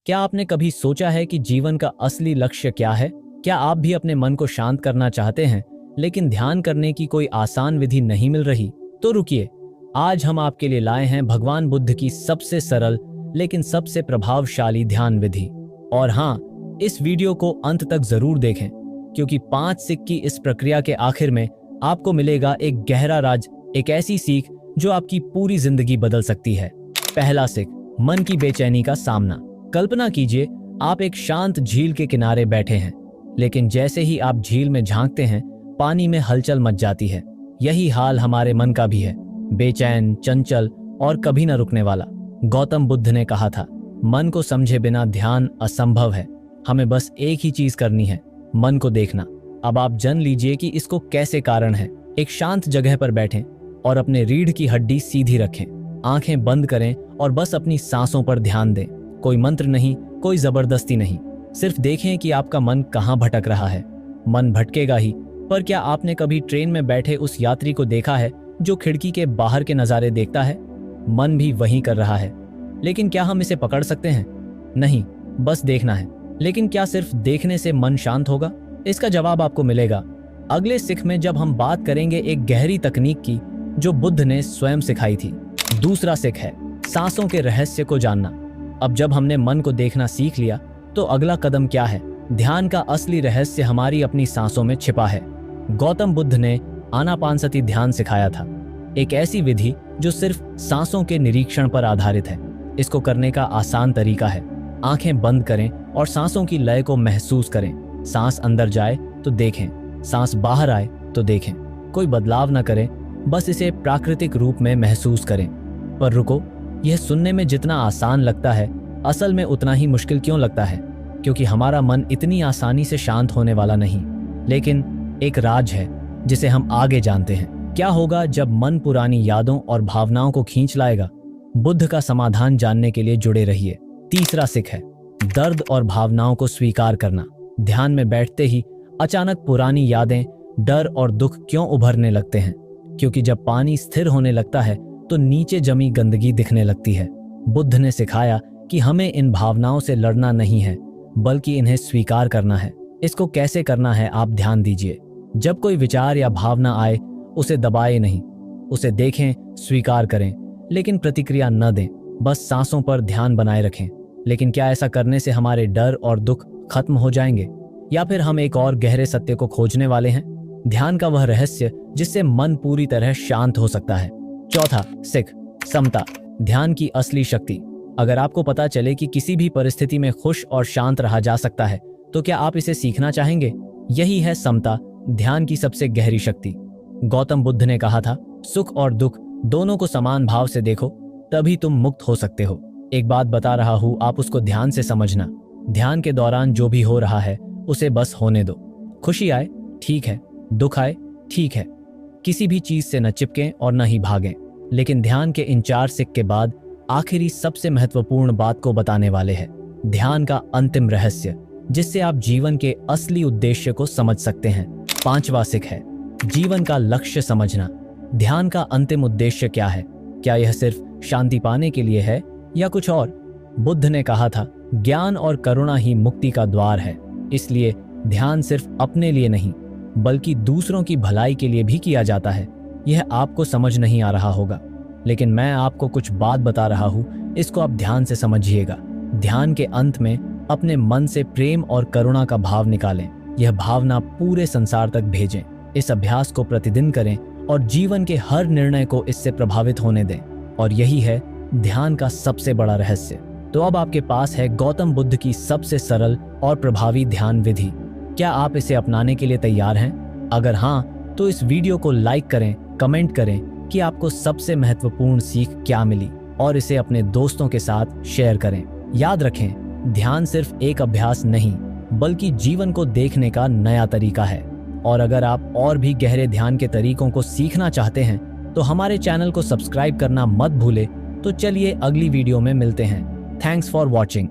क्या आपने कभी सोचा है कि जीवन का असली लक्ष्य क्या है? क्या आप भी अपने मन को शांत करना चाहते हैं, लेकिन ध्यान करने की कोई आसान विधि नहीं मिल रही? तो रुकिए, आज हम आपके लिए लाए हैं भगवान बुद्ध की सबसे सरल लेकिन सबसे प्रभावशाली ध्यान विधि। और हाँ, इस वीडियो को अंत तक जरूर देखें, क्योंकि 5 सीख की इस प्रक्रिया के आखिर में आपको मिलेगा एक गहरा राज, एक ऐसी सीख जो आपकी पूरी जिंदगी बदल सकती है। पहला सीख, मन की बेचैनी का सामना। कल्पना कीजिए, आप एक शांत झील के किनारे बैठे हैं, लेकिन जैसे ही आप झील में झांकते हैं, पानी में हलचल मच जाती है। यही हाल हमारे मन का भी है, बेचैन, चंचल और कभी न रुकने वाला। गौतम बुद्ध ने कहा था, मन को समझे बिना ध्यान असंभव है। हमें बस एक ही चीज करनी है, मन को देखना। अब आप जान लीजिए कि इसको कैसे कारण है। एक शांत जगह पर बैठें और अपने रीढ़ की हड्डी सीधी रखें, आंखें बंद करें और बस अपनी सांसों पर ध्यान दें। कोई मंत्र नहीं, कोई जबरदस्ती नहीं, सिर्फ देखें कि आपका मन कहाँ भटक रहा है। मन भटकेगा ही, पर क्या आपने कभी ट्रेन में बैठे उस यात्री को देखा है जो खिड़की के बाहर के नज़ारे देखता है? मन भी वही कर रहा है, लेकिन क्या हम इसे पकड़ सकते हैं? नहीं, बस देखना है। लेकिन क्या सिर्फ देखने से मन शांत होगा? इसका जवाब आपको मिलेगा अगले सीख में, जब हम बात करेंगे एक गहरी तकनीक की जो बुद्ध ने स्वयं सिखाई थी। दूसरा सीख है सांसों के रहस्य को जानना। अब जब हमने मन को देखना सीख लिया, तो अगला कदम क्या है? ध्यान का असली रहस्य हमारी अपनी सांसों में छिपा है। गौतम बुद्ध ने आनापानसति ध्यान सिखाया था, एक ऐसी विधि जो सिर्फ सांसों के निरीक्षण पर आधारित है। इसको करने का आसान तरीका है, आंखें बंद करें और सांसों की लय को महसूस करें। सांस अंदर जाए तो देखें, सांस बाहर आए तो देखें। कोई बदलाव न करें, बस इसे प्राकृतिक रूप में महसूस करें। पर रुको, यह सुनने में जितना आसान लगता है, असल में उतना ही मुश्किल क्यों लगता है? क्योंकि हमारा मन इतनी आसानी से शांत होने वाला नहीं। लेकिन एक राज है जिसे हम आगे जानते हैं। क्या होगा जब मन पुरानी यादों और भावनाओं को खींच लाएगा? बुद्ध का समाधान जानने के लिए जुड़े रहिए। तीसरा सीख है दर्द और भावनाओं को स्वीकार करना। ध्यान में बैठते ही अचानक पुरानी यादें, डर और दुख क्यों उभरने लगते हैं? क्योंकि जब पानी स्थिर होने लगता है तो नीचे जमी गंदगी दिखने लगती है। बुद्ध ने सिखाया कि हमें इन भावनाओं से लड़ना नहीं है, बल्कि इन्हें स्वीकार करना है। इसको कैसे करना है, आप ध्यान दीजिए। जब कोई विचार या भावना आए, उसे दबाए नहीं, उसे देखें, स्वीकार करें, लेकिन प्रतिक्रिया न दें। बस सांसों पर ध्यान बनाए रखें। लेकिन क्या ऐसा करने से हमारे डर और दुख खत्म हो जाएंगे, या फिर हम एक और गहरे सत्य को खोजने वाले हैं? ध्यान का वह रहस्य जिससे मन पूरी तरह शांत हो सकता है। चौथा सीख, समता, ध्यान की असली शक्ति। अगर आपको पता चले कि किसी भी परिस्थिति में खुश और शांत रहा जा सकता है, तो क्या आप इसे सीखना चाहेंगे? यही है समता, ध्यान की सबसे गहरी शक्ति। गौतम बुद्ध ने कहा था, सुख और दुख दोनों को समान भाव से देखो, तभी तुम मुक्त हो सकते हो। एक बात बता रहा हूं, आप उसको ध्यान से समझना। ध्यान के दौरान जो भी हो रहा है, उसे बस होने दो। खुशी आए, ठीक है, दुख आए, ठीक है। किसी भी चीज से न चिपकें और न ही भागें। लेकिन ध्यान के इन 4 सीख के बाद आखिरी सबसे महत्वपूर्ण बात को बताने वाले हैं, ध्यान का अंतिम रहस्य, जिससे आप जीवन के असली उद्देश्य को समझ सकते हैं। 5वां सीख है जीवन का लक्ष्य समझना। ध्यान का अंतिम उद्देश्य क्या है? क्या यह सिर्फ शांति पाने के लिए है या कुछ और? बुद्ध ने कहा था, ज्ञान और करुणा ही मुक्ति का द्वार है। इसलिए ध्यान सिर्फ अपने लिए नहीं, बल्कि दूसरों की भलाई के लिए भी किया जाता है। यह आपको समझ नहीं आ रहा होगा, लेकिन मैं आपको कुछ बात बता रहा हूं, इसको आप ध्यान से समझिएगा। ध्यान के अंत में अपने मन से प्रेम और करुणा का भाव निकालें। यह भावना पूरे संसार तक भेजें। इस अभ्यास को प्रतिदिन करें और जीवन के हर निर्णय को इससे प्रभावित होने दें। और यही है ध्यान का सबसे बड़ा रहस्य। तो अब आपके पास है गौतम बुद्ध की सबसे सरल और प्रभावी ध्यान विधि। क्या आप इसे अपनाने के लिए तैयार हैं? अगर हाँ, तो इस वीडियो को लाइक करें, कमेंट करें कि आपको सबसे महत्वपूर्ण सीख क्या मिली, और इसे अपने दोस्तों के साथ शेयर करें। याद रखें, ध्यान सिर्फ एक अभ्यास नहीं, बल्कि जीवन को देखने का नया तरीका है। और अगर आप और भी गहरे ध्यान के तरीकों को सीखना चाहते हैं, तो हमारे चैनल को सब्सक्राइब करना मत भूलें। तो चलिए अगली वीडियो में मिलते हैं। Thanks for watching.